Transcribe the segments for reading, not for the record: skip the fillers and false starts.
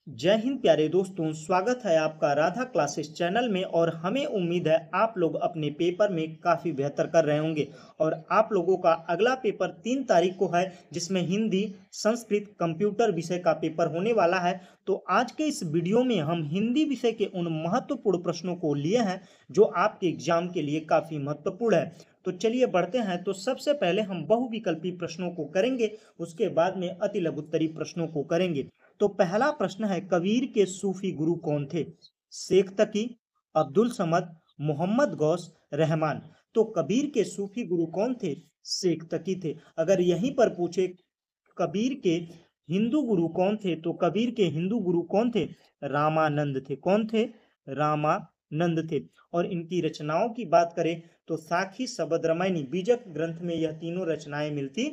जय हिंद प्यारे दोस्तों, स्वागत है आपका राधा क्लासेस चैनल में। और हमें उम्मीद है आप लोग अपने पेपर में काफ़ी बेहतर कर रहे होंगे। और आप लोगों का अगला पेपर 3 तारीख को है, जिसमें हिंदी, संस्कृत, कंप्यूटर विषय का पेपर होने वाला है। तो आज के इस वीडियो में हम हिंदी विषय के उन महत्वपूर्ण प्रश्नों को लिए हैं जो आपके एग्जाम के लिए काफ़ी महत्वपूर्ण है। तो चलिए बढ़ते हैं। तो सबसे पहले हम बहुविकल्पी प्रश्नों को करेंगे, उसके बाद में अति लघुत्तरी प्रश्नों को करेंगे। तो पहला प्रश्न है, कबीर के सूफी गुरु कौन थे? शेख तकी, अब्दुल समद, मोहम्मद गौस, रहमान। तो कबीर के सूफी गुरु कौन थे? शेख तकी थे। अगर यहीं पर पूछे कबीर के हिंदू गुरु कौन थे, तो कबीर के हिंदू गुरु कौन थे? रामानंद थे। कौन थे? रामानंद थे। और इनकी रचनाओं की बात करें तो साखी, शबद, रामायणी, बीजक ग्रंथ में यह तीनों रचनाएं मिलती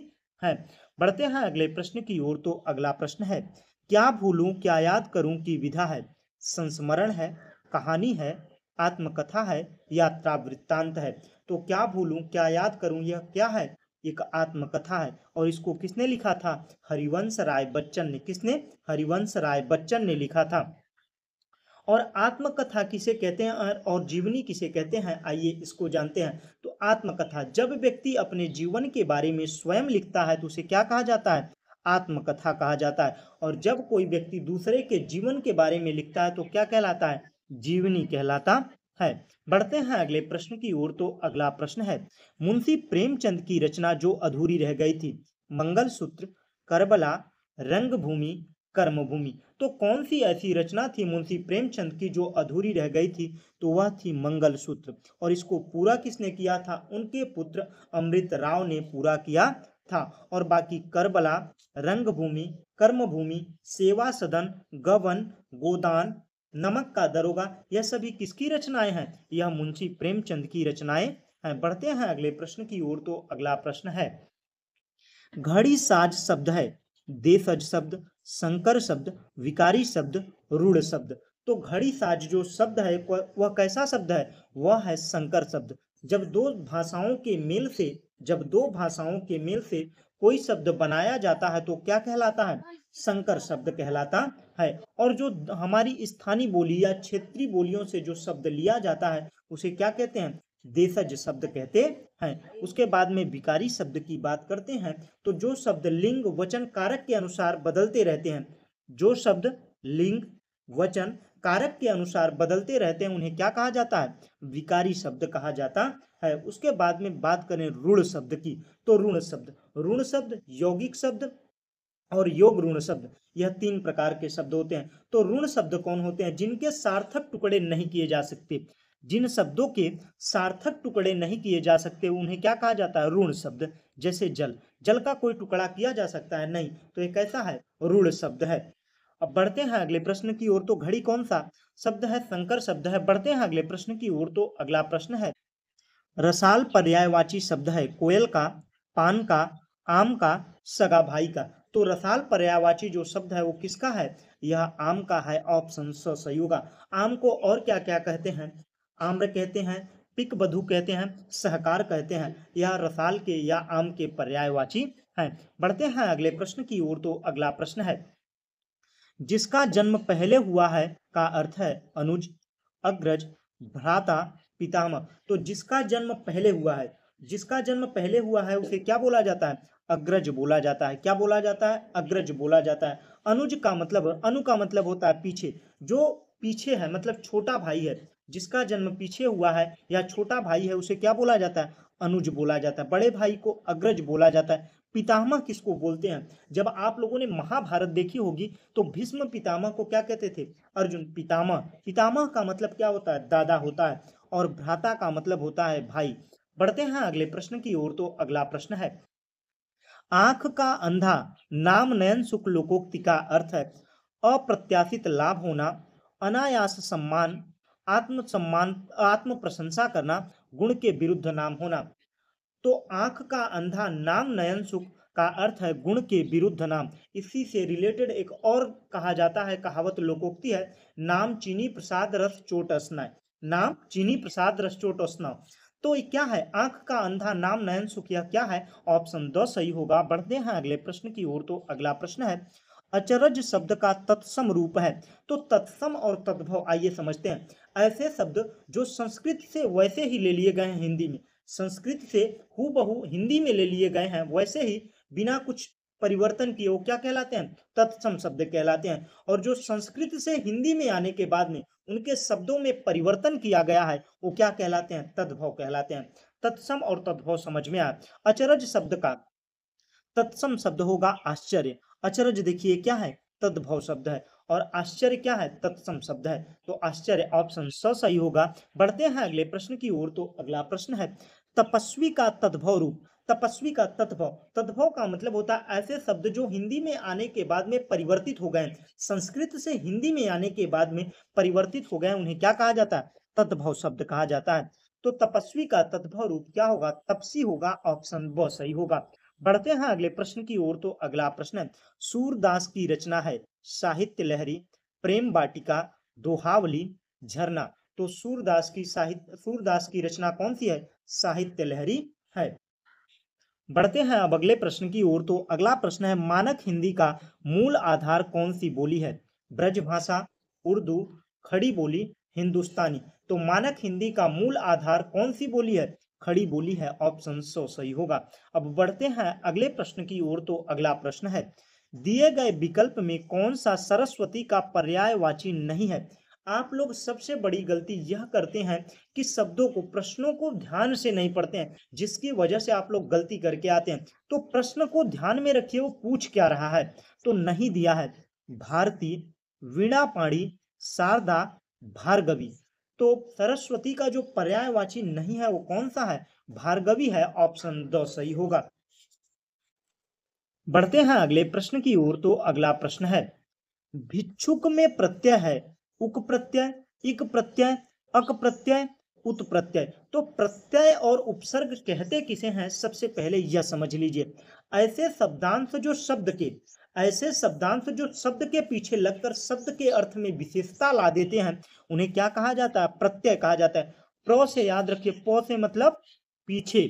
हैं। बढ़ते हैं अगले प्रश्न की ओर। तो अगला प्रश्न है, क्या भूलूं क्या याद करूं की विधा है? संस्मरण है, कहानी है, आत्मकथा है, यात्रा वृत्तांत है। तो क्या भूलूं क्या याद करूं, यह क्या है? एक आत्मकथा है। और इसको किसने लिखा था? हरिवंश राय बच्चन ने। किसने? हरिवंश राय बच्चन ने लिखा था। और आत्मकथा किसे कहते हैं और जीवनी किसे कहते हैं, आइए इसको जानते हैं। तो आत्मकथा, जब व्यक्ति अपने जीवन के बारे में स्वयं लिखता है तो उसे क्या कहा जाता है? आत्मकथा कहा जाता है। और जब कोई व्यक्ति दूसरे के जीवन के बारे में लिखता है तो क्या कहलाता है? जीवनी कहलाता है। बढ़ते हैं अगले प्रश्न की ओर। तो अगला प्रश्न है, मुंशी प्रेमचंद की रचना जो अधूरी रह गई थी? मंगलसूत्र, करबला, रंगभूमि, कर्मभूमि। तो कौन सी ऐसी रचना थी मुंशी प्रेमचंद की जो अधूरी रह गई थी? तो वह थी मंगलसूत्र। और इसको पूरा किसने किया था? उनके पुत्र अमृत राव ने पूरा किया था। और बाकी करबला, रंगभूमि, कर्मभूमि, सेवा सदन, गबन, गोदान, नमक का दरोगा, यह सभी किसकी रचनाएं हैं? यह मुंशी प्रेमचंद की रचनाएं हैं। बढ़ते हैं अगले प्रश्न की ओर। तो अगला प्रश्न है, घड़ी साज शब्द है, देशज शब्द, संकर शब्द, विकारी शब्द, रूढ़ शब्द। तो घड़ी साज जो शब्द है वह कैसा शब्द है? वह है संकर शब्द। जब दो भाषाओं के मेल से कोई शब्द बनाया जाता है तो क्या कहलाता है? संकर शब्द कहलाता है। और जो हमारी स्थानीय बोली या क्षेत्रीय बोलियों से जो शब्द लिया जाता है उसे क्या कहते हैं? देशज शब्द कहते हैं। उसके बाद में विकारी शब्द की बात करते हैं। तो जो शब्द लिंग वचन कारक के अनुसार बदलते रहते हैं, जो शब्द लिंग वचन कारक के अनुसार बदलते रहते हैं उन्हें क्या कहा जाता है? विकारी शब्द कहा जाता है। उसके बाद में बात करें ऋण शब्द की। तो ऋण शब्द, यौगिक शब्द और योग ऋण शब्द, यह 3 प्रकार के शब्द होते हैं। तो ऋण शब्द कौन होते हैं? जिनके सार्थक टुकड़े नहीं किए जा सकते। जिन शब्दों के सार्थक टुकड़े नहीं किए जा सकते उन्हें क्या कहा जाता है? ऋण शब्द। जैसे जल, जल का कोई टुकड़ा किया जा सकता है? नहीं, तो ये कैसा है? ऋण शब्द है। अब बढ़ते हैं अगले प्रश्न की ओर। तो घड़ी कौन सा शब्द है? संकर शब्द है। बढ़ते हैं अगले प्रश्न की ओर। तो अगला प्रश्न है, रसाल पर्यायवाची शब्द है, कोयल का, पान का, आम का, सगा भाई का। तो रसाल पर्यायवाची जो शब्द है वो किसका है? यह आम का है। ऑप्शन स सही होगा। आम को और क्या क्या कहते हैं? आम्र कहते हैं, पिक बधु कहते हैं, सहकार कहते हैं। यह रसाल के या आम के पर्यायवाची हैं। बढ़ते हैं अगले प्रश्न की ओर। तो अगला प्रश्न है, जिसका जन्म पहले हुआ है का अर्थ है अनुज, अग्रज, भ्राता, पितामह। तो जिसका जन्म पहले हुआ है, जिसका जन्म पहले हुआ है उसे क्या बोला जाता है? अग्रज बोला जाता है। क्या बोला जाता है? अग्रज बोला जाता है। अनुज का मतलब, अनु का मतलब होता है पीछे। जो पीछे है मतलब छोटा भाई है, जिसका जन्म पीछे हुआ है या छोटा भाई है उसे क्या बोला जाता है? अनुज बोला जाता है। बड़े भाई को अग्रज बोला जाता है। पितामह किसको बोलते हैं? जब आप लोगों ने महाभारत देखी होगी तो भीष्म पितामह को क्या कहते थे? अर्जुन। पितामह, पितामह का मतलब क्या होता है? दादा होता है। और भ्राता का मतलब होता है भाई। बढ़ते हैं अगले प्रश्न की ओर। तो अगला प्रश्न है, आंख का अंधा नाम नयन सुख लोकोक्ति का अर्थ है अप्रत्याशित लाभ होना, अनायास सम्मान, आत्म सम्मान, आत्म प्रशंसा करना, गुण के विरुद्ध नाम होना। तो आंख का अंधा नाम नयन सुख का अर्थ है गुण के विरुद्ध नाम। इसी से रिलेटेड एक और कहा जाता है, कहावत लोकोक्ति है, नाम चीनी प्रसाद रस चोट असना। नाम चीनी प्रसाद रस चोट असना। तो ये क्या है? आंख का अंधा नाम नयन सुख, यह क्या है? ऑप्शन द सही होगा। बढ़ते हैं अगले प्रश्न की ओर। तो अगला प्रश्न है, अचरज शब्द का तत्सम रूप है। तो तत्सम और तद्भव आइए समझते हैं। ऐसे शब्द जो संस्कृत से वैसे ही ले लिए गए हैं हिंदी में, संस्कृत से हूबहू हिंदी में ले लिए गए हैं वैसे ही, बिना कुछ परिवर्तन किए, वो क्या कहलाते हैं? तत्सम शब्द कहलाते हैं। और जो संस्कृत से हिंदी में आने के बाद में उनके शब्दों में परिवर्तन किया गया है, वो क्या कहलाते हैं? तद्भव कहलाते हैं। तत्सम और तद्भव समझ में आया। अचरज शब्द का तत्सम शब्द होगा आश्चर्य। अचरज देखिए क्या है? तद्भव शब्द है। और आश्चर्य क्या है? तत्सम शब्द है। तो आश्चर्य ऑप्शन स सही होगा। बढ़ते हैं अगले प्रश्न की ओर। तो अगला प्रश्न है तपस्वी का तद्भव रूप। तपस्वी का तद्भव, तद्भव का मतलब होता है ऐसे शब्द जो हिंदी में आने के बाद में परिवर्तित हो गए, संस्कृत से हिंदी में आने के बाद में परिवर्तित हो गए, उन्हें क्या कहा जाता है? तद्भव शब्द कहा जाता है। तो तपस्वी का तद्भव रूप क्या होगा? तपसी होगा। ऑप्शन ब सही होगा। बढ़ते हैं अगले प्रश्न की ओर। तो अगला प्रश्न है सूरदास की रचना है साहित्य लहरी, प्रेम वाटिका, दोहावली, झरना। तो सूरदास की रचना कौन सी है? साहित्य लहरी है। बढ़ते हैं अब अगले प्रश्न की ओर। तो अगला प्रश्न है मानक हिंदी का मूल आधार कौन सी बोली है? ब्रजभाषा, उर्दू, खड़ी बोली, हिंदुस्तानी। तो मानक हिंदी का मूल आधार कौन सी बोली है? खड़ी बोली है। ऑप्शन सो सही होगा। अब बढ़ते हैं अगले प्रश्न की ओर। तो अगला प्रश्न है दिए गए विकल्प में कौन सा सरस्वती का पर्यायवाची नहीं है? आप लोग सबसे बड़ी गलती यह करते हैं कि शब्दों को, प्रश्नों को ध्यान से नहीं पढ़ते हैं, जिसकी वजह से आप लोग गलती करके आते हैं। तो प्रश्न को ध्यान में रखिए, वो पूछ क्या रहा है। तो नहीं दिया है भारती, वीणा पाणी, शारदा, भार्गवी। तो सरस्वती का जो पर्यायवाची नहीं है वो कौन सा है? भार्गवी है। ऑप्शन द सही होगा। बढ़ते हैं अगले प्रश्न की ओर। तो अगला प्रश्न है भिक्षुक में प्रत्यय है उक प्रत्यय, इक प्रत्यय, अक प्रत्यय, उत प्रत्यय। तो प्रत्यय और उपसर्ग कहते किसे हैं? सबसे पहले यह समझ लीजिए। ऐसे शब्दांश जो शब्द के ऐसे शब्दांश जो शब्द के पीछे लगकर शब्द के अर्थ में विशेषता ला देते हैं, उन्हें क्या कहा जाता है? प्रत्यय कहा जाता है। प्र से याद रखिए, प से मतलब पीछे,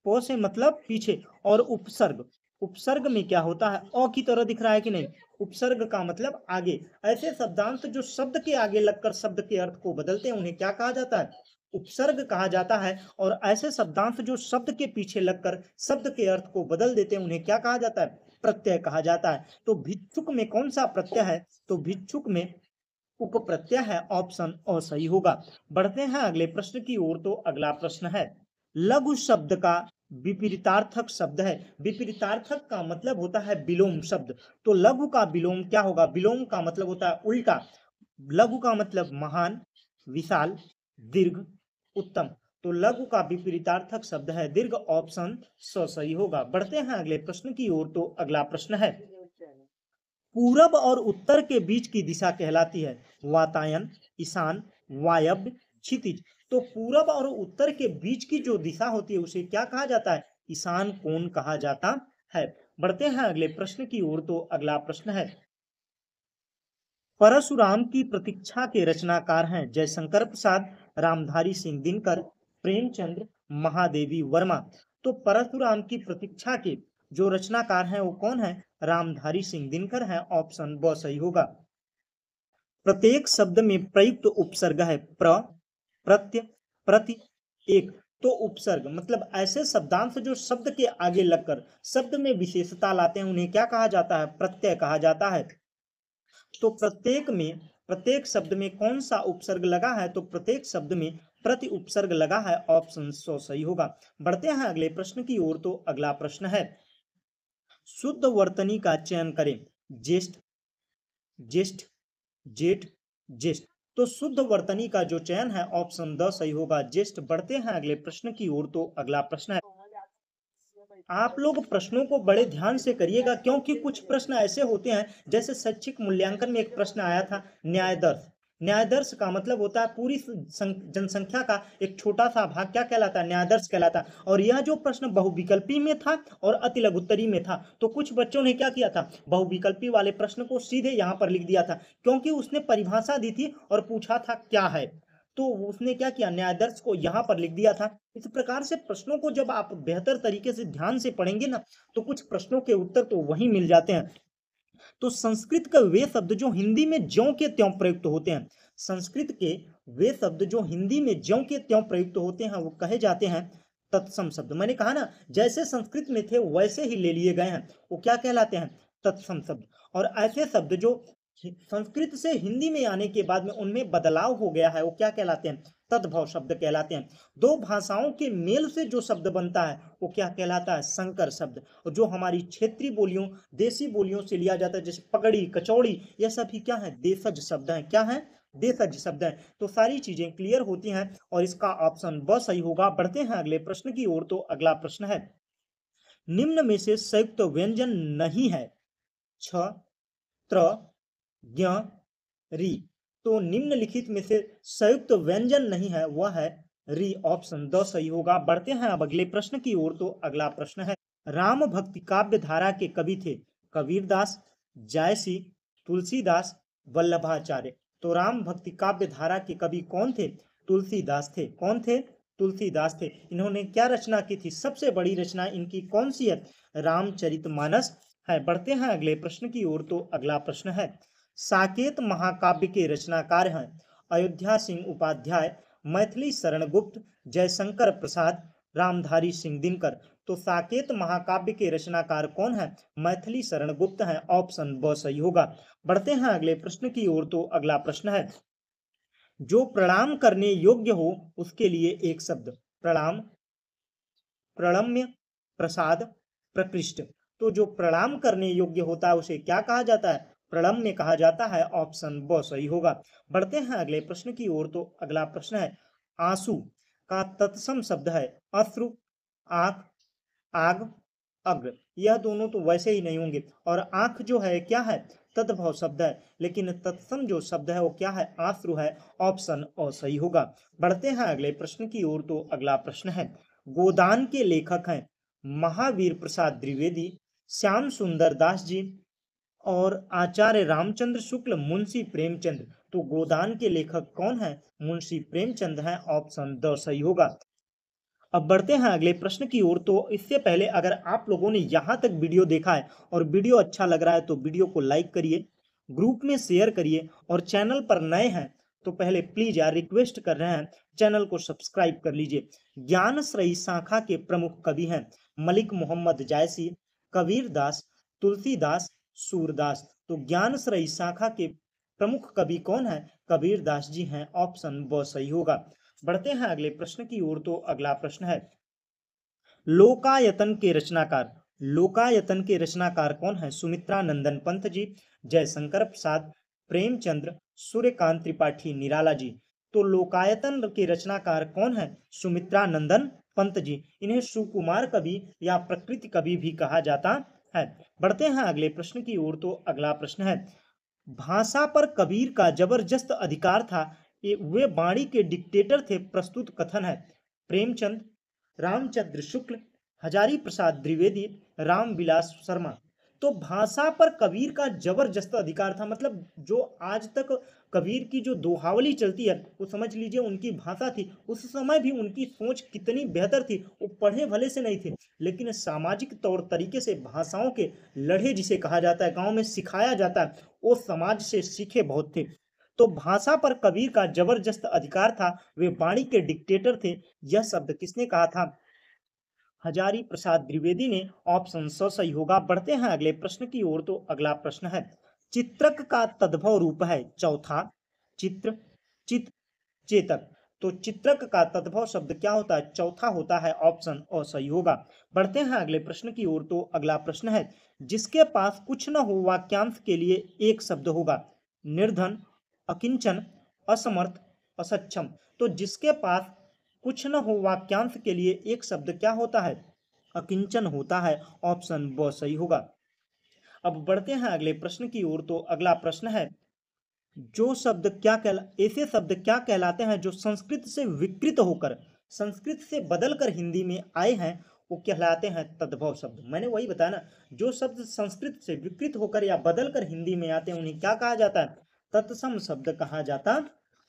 प से मतलब पीछे। और उपसर्ग, उपसर्ग में क्या होता है? अ की तरह दिख रहा है कि नहीं? उपसर्ग का मतलब आगे। ऐसे शब्दांश जो शब्द के आगे लगकर शब्द के अर्थ को बदलते हैं, उन्हें क्या कहा जाता है? उपसर्ग कहा जाता है। और ऐसे शब्दांश जो शब्द के पीछे लगकर शब्द के अर्थ को बदल देते हैं, उन्हें क्या कहा जाता है? प्रत्यय कहा जाता है। तो भिक्षुक में कौन सा प्रत्यय है? तो भिक्षुक में उप प्रत्यय है। ऑप्शन अ सही होगा। बढ़ते हैं अगले प्रश्न की ओर। तो अगला प्रश्न है लघु शब्द का विपरीतार्थक शब्द है। विपरीतार्थक का मतलब होता है विलोम शब्द। तो लघु का विलोम क्या होगा? विलोम का मतलब होता है उल्टा। लघु का मतलब महान, विशाल, दीर्घ, उत्तम। तो लघु का विपरीतार्थक शब्द है दीर्घ। ऑप्शन स सही होगा। बढ़ते हैं अगले प्रश्न की ओर। तो अगला प्रश्न है पूरब और उत्तर के बीच की दिशा कहलाती है वातायन, ईशान, वायव्य, क्षितिज। तो पूरब और उत्तर के बीच की जो दिशा होती है उसे क्या कहा जाता है? ईशान कोण कहा जाता है। बढ़ते हैं अगले प्रश्न की ओर। तो अगला प्रश्न है परशुराम की प्रतीक्षा के रचनाकार हैं जयशंकर प्रसाद, रामधारी सिंह दिनकर, प्रेमचंद्र, महादेवी वर्मा। तो परशुराम की प्रतीक्षा के जो रचनाकार हैं वो कौन है? रामधारी सिंह दिनकर है। ऑप्शन ब सही होगा। प्रत्येक शब्द में प्रयुक्त उपसर्ग है प्र, प्रत्य, प्रति, एक। तो उपसर्ग मतलब ऐसे शब्दांश जो शब्द के आगे लगकर शब्द में विशेषता लाते हैं, उन्हें क्या कहा जाता है? प्रत्यय कहा जाता है। तो प्रत्येक शब्द में कौन सा उपसर्ग लगा है? तो प्रत्येक शब्द में प्रति उपसर्ग लगा है। ऑप्शन सो सही होगा। बढ़ते हैं अगले प्रश्न की ओर। तो अगला प्रश्न है शुद्ध वर्तनी का चयन करें ज्येष्ठ, ज्येष्ठ, जेठ, ज्येष्ठ। तो शुद्ध वर्तनी का जो चयन है ऑप्शन द सही होगा, ज्येष्ठ। बढ़ते हैं अगले प्रश्न की ओर। तो अगला प्रश्न है आप लोग प्रश्नों को बड़े ध्यान से करिएगा, क्योंकि कुछ प्रश्न ऐसे होते हैं, जैसे शैक्षिक मूल्यांकन में एक प्रश्न आया था न्याय दर्श। न्याय दर्श का मतलब होता है पूरी जनसंख्या का एक छोटा सा भाग क्या कहलाता है? न्याय दर्श कहलाता है। और यह जो प्रश्न बहुविकल्पी में था और अति लघुत्तरी में था, तो कुछ बच्चों ने क्या किया था? बहुविकल्पी वाले प्रश्न को सीधे यहाँ पर लिख दिया था, क्योंकि उसने परिभाषा दी थी और पूछा था क्या है, तो उसने क्या किया? न्यायाधीश को यहाँ पर लिख दिया था। इस प्रकार से प्रश्नों को जब आप बेहतर तरीके से ध्यान से पढ़ेंगे ना, तो कुछ प्रश्नों के उत्तर तो वहीं मिल जाते हैं। तो संस्कृत के वे शब्द जो हिंदी में ज्यों के त्यों प्रयुक्त होते हैं, संस्कृत के वे शब्द जो हिंदी में ज्यों के त्यों प्रयुक्त होते हैं वो कहे जाते हैं तत्सम शब्द। मैंने कहा ना, जैसे संस्कृत में थे वैसे ही ले लिए गए हैं, वो क्या कहलाते हैं? तत्सम शब्द। और ऐसे शब्द जो संस्कृत से हिंदी में आने के बाद में उनमें बदलाव हो गया है वो क्या कहलाते हैं? तद्भव शब्द कहलाते हैं। दो भाषाओं के मेल से जो शब्द बनता है वो क्या कहलाता है? संकर शब्द। और जो हमारी क्षेत्रीय बोलियों, देसी बोलियों से लिया जाता है, जैसे पगड़ी, कचौड़ी, ये सभी क्या है? देशज शब्द हैं। क्या है? देशज शब्द हैं। तो सारी चीजें क्लियर होती हैं और इसका ऑप्शन ब सही होगा। बढ़ते हैं अगले प्रश्न की ओर। तो अगला प्रश्न है, निम्न में से संयुक्त व्यंजन नहीं है। छ, त्र, ज्ञ, री। तो निम्नलिखित में से संयुक्त व्यंजन नहीं है, वह है री। ऑप्शन द सही होगा। बढ़ते हैं अब अगले प्रश्न की ओर। तो अगला प्रश्न है, राम भक्ति काव्य धारा के कवि थे कबीरदास, जायसी, तुलसीदास, वल्लभाचार्य। तो राम भक्ति काव्य धारा के कवि कौन थे? तुलसीदास थे। कौन थे? तुलसीदास थे। इन्होंने क्या रचना की थी? सबसे बड़ी रचना इनकी कौन सी है? रामचरितमानस है। बढ़ते हैं अगले प्रश्न की ओर। तो अगला प्रश्न है, साकेत महाकाव्य के रचनाकार हैं अयोध्या सिंह उपाध्याय, मैथिली शरण गुप्त, जयशंकर प्रसाद, रामधारी सिंह दिनकर। तो साकेत महाकाव्य के रचनाकार कौन है? मैथिली शरण गुप्त हैं। ऑप्शन ब सही होगा। बढ़ते हैं अगले प्रश्न की ओर। तो अगला प्रश्न है, जो प्रणाम करने योग्य हो उसके लिए एक शब्द। प्रणाम, प्रणम्य, प्रसाद, प्रकृष्ट। तो जो प्रणाम करने योग्य होता है उसे क्या कहा जाता है? प्रणम्य कहा जाता है। ऑप्शन ब सही होगा। बढ़ते हैं अगले प्रश्न की ओर। तो अगला प्रश्न है, आंसू का तत्सम शब्द है अश्रु, आंख, आग, अग्र। यह दोनों तो वैसे ही नहीं होंगे। और आंख जो है क्या है? तद्भव शब्द है। लेकिन तत्सम जो शब्द है वो क्या है? आश्रु है। ऑप्शन अ सही होगा। बढ़ते हैं अगले प्रश्न की ओर। तो अगला प्रश्न है, गोदान के लेखक हैं महावीर प्रसाद द्विवेदी, श्याम सुंदर दास जी और आचार्य रामचंद्र शुक्ल, मुंशी प्रेमचंद। तो गोदान के लेखक कौन है? मुंशी प्रेमचंद हैं। ऑप्शन द सही होगा। अब बढ़ते हैं अगले प्रश्न की ओर। तो इससे पहले अगर आप लोगों ने यहाँ तक वीडियो देखा है और वीडियो अच्छा लग रहा है तो वीडियो को लाइक करिए, ग्रुप में शेयर करिए, और चैनल पर नए हैं तो पहले प्लीज यार रिक्वेस्ट कर रहे हैं चैनल को सब्सक्राइब कर लीजिए। ज्ञानश्रयी शाखा के प्रमुख कवि हैं मलिक मोहम्मद जायसी, कबीरदास, तुलसीदास, सूरदास। तो ज्ञानश्रयी शाखा के प्रमुख कवि कौन है? कबीरदास जी हैं। ऑप्शन ब सही होगा। बढ़ते हैं अगले प्रश्न की ओर। तो अगला प्रश्न है, लोकायतन के रचनाकार। लोकायतन के रचनाकार कौन है? सुमित्रा नंदन पंत जी, जयशंकर प्रसाद, प्रेमचंद्र, सूर्यकांत त्रिपाठी, निराला जी। तो लोकायतन के रचनाकार कौन है? सुमित्रा नंदन पंत जी। इन्हें सुकुमार कवि या प्रकृति कवि भी कहा जाता है। बढ़ते हैं अगले प्रश्न की ओर। तो अगला प्रश्न है, भाषा पर कबीर का जबरदस्त अधिकार था, ये वे वाणी के डिक्टेटर थे। प्रस्तुत कथन है प्रेमचंद, रामचंद्र शुक्ल, हजारी प्रसाद द्विवेदी, रामविलास शर्मा। तो भाषा पर कबीर का जबरदस्त अधिकार था, मतलब जो आज तक कबीर की जो दोहावली चलती है वो समझ लीजिए उनकी भाषा थी। उस समय भी उनकी सोच कितनी बेहतर थी। वो पढ़े भले से नहीं थे लेकिन सामाजिक तौर तरीके से भाषाओं के लड़े जिसे कहा जाता है, गांव में सिखाया जाता है, वो समाज से सीखे बहुत थे। तो भाषा पर कबीर का जबरदस्त अधिकार था, वे वाणी के डिक्टेटर थे। यह शब्द किसने कहा था? हजारी प्रसाद द्विवेदी ने। ऑप्शन स सही होगा। बढ़ते हैं अगले प्रश्न की ओर। तो अगला प्रश्न है, चित्रक का तद्भव रूप है चौथा, चित्र, चित, चेतक। तो चित्रक का तद्भव शब्द क्या होता है? चौथा होता है। ऑप्शन अ सही होगा। बढ़ते हैं अगले प्रश्न की ओर। तो अगला प्रश्न है, जिसके पास कुछ न हो वाक्यांश के लिए एक शब्द होगा। निर्धन, अकिंचन, असमर्थ, असक्षम। तो जिसके पास कुछ न हो वाक्यांश के लिए एक शब्द क्या होता है? अकिंचन होता है। ऑप्शन ब सही होगा। अब बढ़ते हैं अगले प्रश्न की ओर। तो अगला प्रश्न है, जो शब्द क्या ऐसे शब्द क्या कहलाते हैं जो संस्कृत से विकृत होकर, संस्कृत से बदलकर हिंदी में आए हैं, वो कहलाते हैं तद्भव शब्द। मैंने वही बताया ना, जो शब्द संस्कृत से विकृत होकर या बदलकर हिंदी में आते हैं उन्हें क्या कहा जाता है? तत्सम शब्द कहा जाता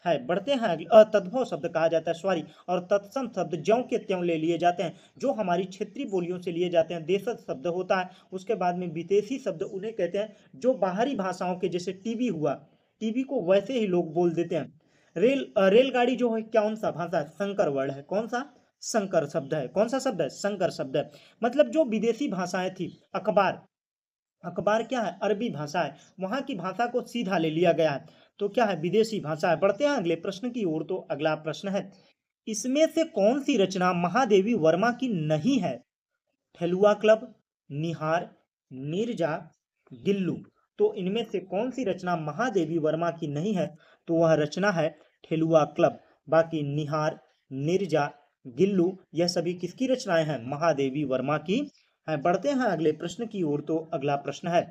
है। बढ़ते हैं तद्भव शब्द कहा जाता है, सॉरी, और तत्सम शब्द ज्यों के त्यों ले लिए जाते हैं, जो हमारी क्षेत्रीय बोलियों से लिए जाते हैं। देशज शब्द होता है, उसके बाद में विदेशी शब्द उन्हें कहते हैं जो बाहरी भाषाओं के, जैसे टीवी हुआ, टीवी को वैसे ही लोग बोल देते हैं। रेलगाड़ी जो है कौन सा भाषा है, संकर वर्ड है, कौन सा, संकर शब्द है, कौन सा शब्द है, संकर शब्द है। मतलब जो विदेशी भाषाएं थी, अखबार, अखबार क्या है, अरबी भाषा है, वहां की भाषा को सीधा ले लिया गया है, तो क्या है, विदेशी भाषा है। बढ़ते हैं अगले प्रश्न की ओर, तो अगला प्रश्न है, इसमें से कौन सी रचना महादेवी वर्मा की नहीं है? ठेलुआ क्लब, निहार, नीरजा, गिल्लू। तो इनमें से कौन सी रचना महादेवी वर्मा की नहीं है? तो वह रचना है ठेलुआ क्लब। बाकी निहार, नीरजा, गिल्लू, यह सभी किसकी रचनाएं हैं? महादेवी वर्मा की है। बढ़ते हैं अगले प्रश्न की ओर, तो अगला प्रश्न है,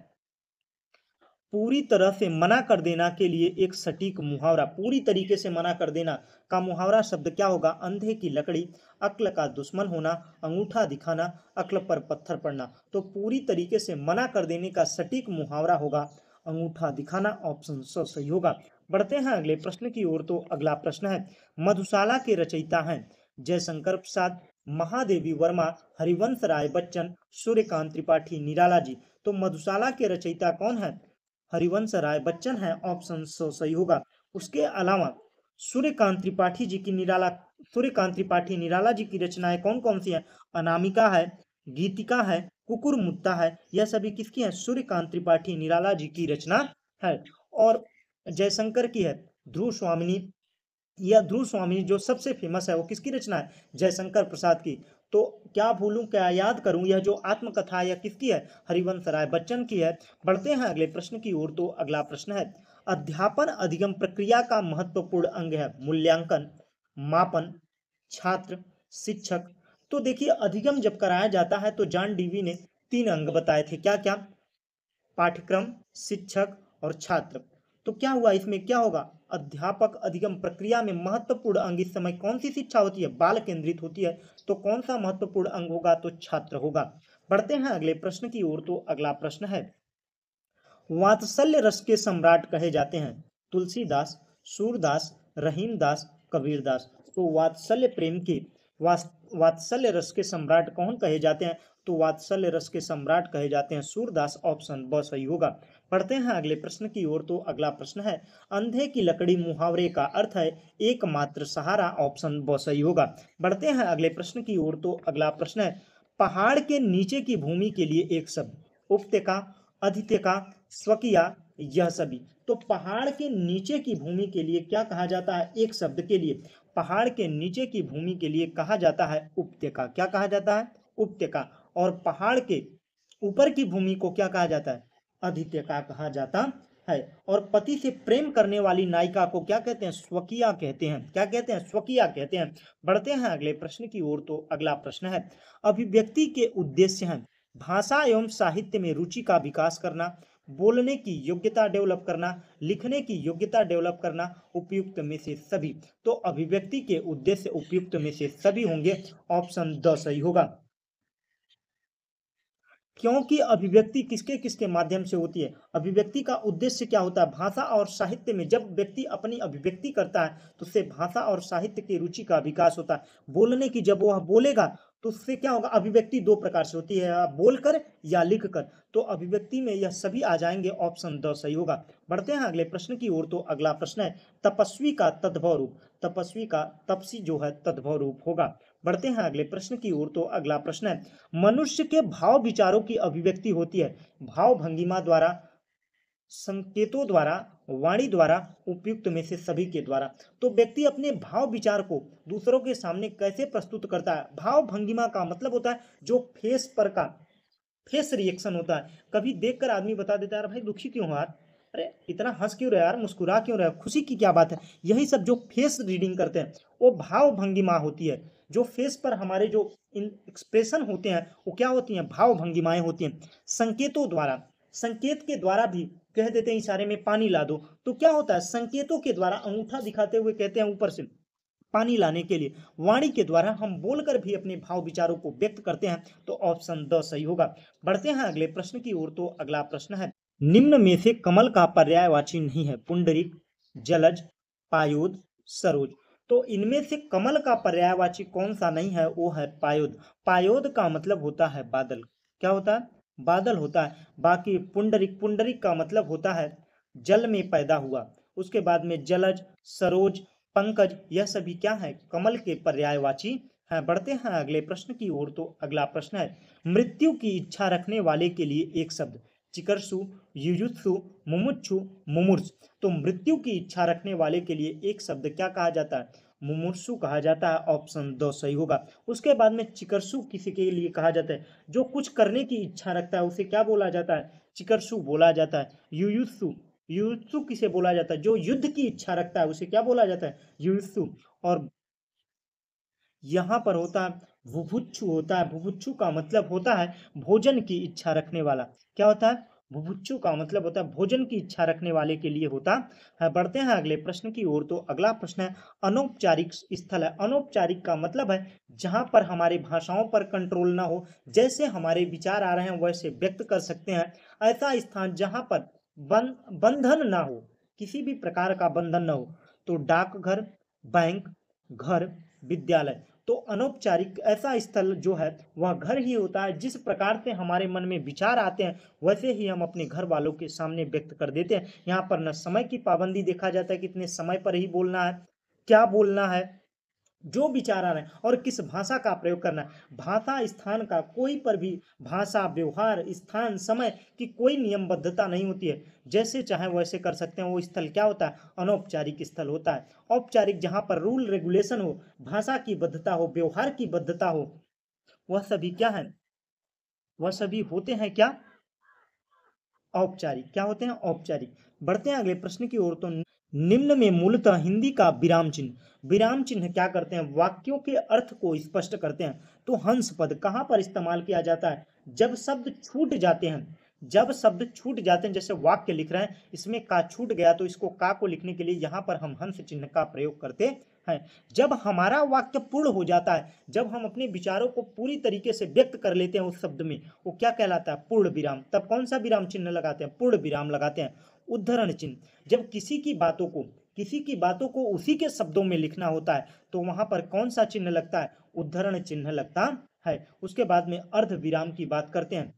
पूरी तरह से मना कर देना के लिए एक सटीक मुहावरा, पूरी तरीके से मना कर देना का मुहावरा शब्द क्या होगा? अंधे की लकड़ी, अक्ल का दुश्मन होना, अंगूठा दिखाना, अक्ल पर पत्थर पड़ना। तो पूरी तरीके से मना कर देने का सटीक मुहावरा होगा अंगूठा दिखाना, ऑप्शन स सही होगा। बढ़ते हैं अगले प्रश्न की ओर, तो अगला प्रश्न है, मधुशाला के रचयिता हैं जयशंकर प्रसाद, महादेवी वर्मा, हरिवंश राय बच्चन, सूर्यकांत त्रिपाठी, निराला जी। तो मधुशाला के रचयिता कौन है? हरिवंश राय बच्चन है, ऑप्शन सही होगा। उसके अलावा सूर्यकांत त्रिपाठी जी की निराला, सूर्यकांत त्रिपाठी निराला जी की रचनाएं कौन कौन सी हैं? अनामिका है, गीतिका है, कुकुर मुत्ता है, यह सभी किसकी है? सूर्यकांत त्रिपाठी निराला जी की रचना है। और जयशंकर की है ध्रुव स्वामिनी, यह ध्रुव स्वामी जो सबसे फेमस है वो किसकी रचना है? जयशंकर प्रसाद की। तो क्या भूलूं क्या याद करूं, यह जो आत्मकथा यह किसकी है? हरिवंश राय बच्चन की है। बढ़ते हैं अगले प्रश्न की ओर, तो अगला प्रश्न है, अध्यापन अधिगम प्रक्रिया का महत्वपूर्ण अंग है मूल्यांकन, मापन, छात्र, शिक्षक। तो देखिए अधिगम जब कराया जाता है तो जॉन डीवी ने 3 अंग बताए थे, क्या क्या? पाठ्यक्रम, शिक्षक और छात्र। तो क्या हुआ, इसमें क्या होगा? अध्यापक अधिगम प्रक्रिया में महत्वपूर्ण अंग इस समय कौन सी शिक्षा होती है? बाल केंद्रित होती है। तो कौन सा महत्वपूर्ण अंग होगा? तो छात्र होगा। बढ़ते हैं अगले प्रश्न की ओर, तो अगला प्रश्न है, वात्सल्य रस के सम्राट कहे जाते हैं तुलसीदास, सूरदास, रहीमदास, कबीरदास। तो वात्सल्य प्रेम के, वात्सल्य रस के सम्राट कौन कहे जाते हैं? तो वात्सल्य रस के सम्राट कहे जाते हैं सूरदास, ऑप्शन ब सही होगा। पढ़ते हैं अगले प्रश्न की ओर, तो अगला प्रश्न है, अंधे की लकड़ी मुहावरे का अर्थ है एकमात्र सहारा, ऑप्शन ब सही होगा। बढ़ते हैं अगले प्रश्न की ओर, तो अगला प्रश्न है, पहाड़ के नीचे की भूमि के लिए एक शब्द, उपत्यका, अधित्यका, स्वकीया, यह सभी। तो पहाड़ के नीचे की भूमि के लिए क्या कहा जाता है? एक शब्द के लिए पहाड़ के नीचे की भूमि के लिए कहा जाता है उपत्यका। क्या कहा जाता है? उपत्यका। और पहाड़ के ऊपर की भूमि को क्या कहा जाता है? अधित्यका कहा जाता है। और पति से प्रेम करने वाली नायिका को क्या कहते हैं? स्वकीया कहते हैं। क्या कहते हैं? स्वकीया कहते हैं। बढ़ते हैं अगले प्रश्न की ओर, तो अगला प्रश्न है, अभिव्यक्ति के उद्देश्य हैं भाषा एवं साहित्य में रुचि का विकास करना, बोलने की योग्यता डेवलप करना, लिखने की योग्यता डेवलप करना, उपयुक्त में से सभी। तो अभिव्यक्ति के उद्देश्य उपयुक्त में से सभी होंगे, ऑप्शन द सही होगा। क्योंकि अभिव्यक्ति किसके किसके माध्यम से होती है? अभिव्यक्ति का उद्देश्य क्या होता है? भाषा और साहित्य में जब व्यक्ति अपनी अभिव्यक्ति करता है तो उससे भाषा और साहित्य की रुचि का विकास होता है। बोलने की जब वह बोलेगा तो उससे क्या होगा? अभिव्यक्ति दो प्रकार से होती है, या बोलकर या लिखकर। तो अभिव्यक्ति में यह सभी आ जाएंगे, ऑप्शन द सही होगा। बढ़ते हैं अगले प्रश्न की ओर, तो अगला प्रश्न है, तपस्वी का तद्भव रूप, तपस्वी का तपसी जो है तद्भव रूप होगा। बढ़ते हैं अगले प्रश्न की ओर, तो अगला प्रश्न है, मनुष्य के भाव विचारों की अभिव्यक्ति होती है भाव भंगिमा द्वारा, संकेतों द्वारा, वाणी द्वारा, उपयुक्त में से सभी के द्वारा। तो व्यक्ति अपने भाव विचार को दूसरों के सामने कैसे प्रस्तुत करता है? भाव भंगिमा का मतलब होता है जो फेस पर का फेस रिएक्शन होता है। कभी देखकर आदमी बता देता है, अरे भाई दुखी क्यों हो यार, अरे इतना हंस क्यों रहे यार, मुस्कुरा क्यों रहे, खुशी की क्या बात है। यही सब जो फेस रीडिंग करते हैं वो भाव भंगिमा होती है। जो फेस पर हमारे जो एक्सप्रेशन होते हैं वो क्या होती हैं? भाव भंगिमाएं होती हैं। संकेतों द्वारा, संकेत के द्वारा भी कह देते हैं इशारे में पानी ला दो, तो क्या होता है? संकेतों के द्वारा अंगूठा दिखाते हुए कहते हैं ऊपर से पानी लाने के लिए। वाणी के द्वारा हम बोलकर भी अपने भाव विचारों को व्यक्त करते हैं, तो ऑप्शन द सही होगा। बढ़ते हैं अगले प्रश्न की ओर, तो अगला प्रश्न है, निम्न में से कमल का पर्यायवाची नहीं है? पुंडरीक, जलज, पायुद, सरोज। तो इनमें से कमल का पर्यायवाची कौन सा नहीं है, वो है पायोद। पायोद का मतलब होता है बादल। क्या होता है? बादल होता है। बाकी पुंडरिक, पुंडरिक का मतलब होता है जल में पैदा हुआ। उसके बाद में जलज, सरोज, पंकज, यह सभी क्या है? कमल के पर्यायवाची है। बढ़ते हैं अगले प्रश्न की ओर। तो अगला प्रश्न है, मृत्यु की इच्छा रखने वाले के लिए एक शब्द। चिकर्षु, युयुत्सु, मुमुक्षु, मुमूर्ष। तो मृत्यु की इच्छा रखने वाले के लिए एक शब्द क्या कहा जाता है? मुमूर्षु कहा जाता है। ऑप्शन 2 सही होगा। उसके बाद में चिकर्षु किसी के लिए कहा जाता है जो कुछ करने की इच्छा रखता है, उसे क्या बोला जाता है? चिकर्षु बोला जाता है। युयुत्सु, युयुत्सु किसे बोला जाता है? जो युद्ध की इच्छा रखता है उसे क्या बोला जाता है? युयुत्सु। और यहाँ पर होता है बुभुक्षु होता है। बुभुक्षु का मतलब होता है भोजन की इच्छा रखने वाला। क्या होता है? बुभुक्षु का मतलब होता है भोजन की इच्छा रखने वाले के लिए होता है। बढ़ते हैं अगले प्रश्न की ओर। तो अगला प्रश्न है, अनौपचारिक स्थल है। अनौपचारिक का मतलब है जहां पर हमारी भाषाओं पर कंट्रोल ना हो, जैसे हमारे विचार आ रहे हैं वैसे व्यक्त कर सकते हैं। ऐसा स्थान जहां पर बंधन ना हो, किसी भी प्रकार का बंधन ना हो। तो डाकघर, बैंक, घर, विद्यालय। तो अनौपचारिक ऐसा स्थल जो है वह घर ही होता है। जिस प्रकार से हमारे मन में विचार आते हैं वैसे ही हम अपने घर वालों के सामने व्यक्त कर देते हैं। यहाँ पर न समय की पाबंदी देखा जाता है, कितने समय पर ही बोलना है, क्या बोलना है, जो विचार आ रहे हैं, और किस भाषा का प्रयोग करना है। भाषा स्थान का कोई पर भी भाषा, व्यवहार, स्थान, समय की कोई नियमबद्धता नहीं होती है। जैसे चाहे वैसे कर सकते हैं। वो स्थल क्या होता है? अनौपचारिक स्थल होता है। औपचारिक जहां पर रूल रेगुलेशन हो, भाषा की बद्धता हो, व्यवहार की बद्धता हो, वह सभी क्या है? वह सभी होते हैं क्या? औपचारिक। क्या होते हैं? औपचारिक। बढ़ते हैं अगले प्रश्न की ओर। तो निम्न में मूलतः हिंदी का विराम चिन्ह, विराम चिन्ह क्या करते हैं? वाक्यों के अर्थ को स्पष्ट करते हैं। तो हंस पद कहां पर इस्तेमाल किया जाता है? जब शब्द छूट जाते हैं। जब शब्द छूट जाते हैं, जैसे वाक्य लिख रहे हैं, इसमें का छूट गया तो इसको का को लिखने के लिए यहां पर हम हंस चिन्ह का प्रयोग करते हैं। जब हमारा वाक्य पूर्ण हो जाता है, जब हम अपने विचारों को पूरी तरीके से व्यक्त कर लेते हैं उस शब्द में, वो क्या कहलाता है? पूर्ण विराम। तब कौन सा विराम चिन्ह लगाते हैं? पूर्ण विराम लगाते हैं। उद्धरण चिन्ह, जब किसी की बातों को उसी के शब्दों में लिखना होता है तो वहां पर कौन सा चिन्ह लगता है? उद्धरण चिन्ह लगता है। उसके बाद में अर्ध विराम की बात करते हैं।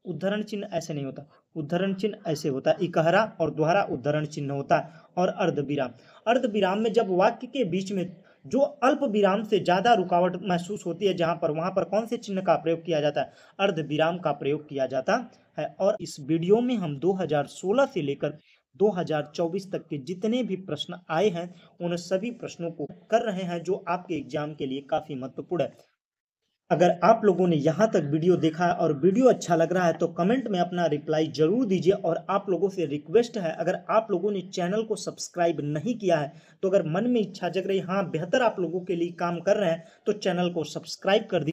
उद्धरण चिन्ह ऐसे नहीं होता, उद्धरण चिन्ह ऐसे होता है, इकहरा और द्वारा उद्धरण चिन्ह होता है। और अर्ध विराम, अर्ध विराम में जब वाक्य के बीच में जो अल्प विराम से ज्यादा रुकावट महसूस होती है जहां पर, वहां पर कौन से चिन्ह का प्रयोग किया जाता है? अर्ध विराम का प्रयोग किया जाता है। और इस वीडियो में हम 2016 से लेकर 2024 तक के जितने भी प्रश्न आए हैं उन सभी प्रश्नों को कर रहे हैं, जो आपके एग्जाम के लिए काफी महत्वपूर्ण है। अगर आप लोगों ने यहाँ तक वीडियो देखा है और वीडियो अच्छा लग रहा है तो कमेंट में अपना रिप्लाई जरूर दीजिए। और आप लोगों से रिक्वेस्ट है, अगर आप लोगों ने चैनल को सब्सक्राइब नहीं किया है तो अगर मन में इच्छा जग रही, हाँ बेहतर आप लोगों के लिए काम कर रहे हैं, तो चैनल को सब्सक्राइब कर दीजिए।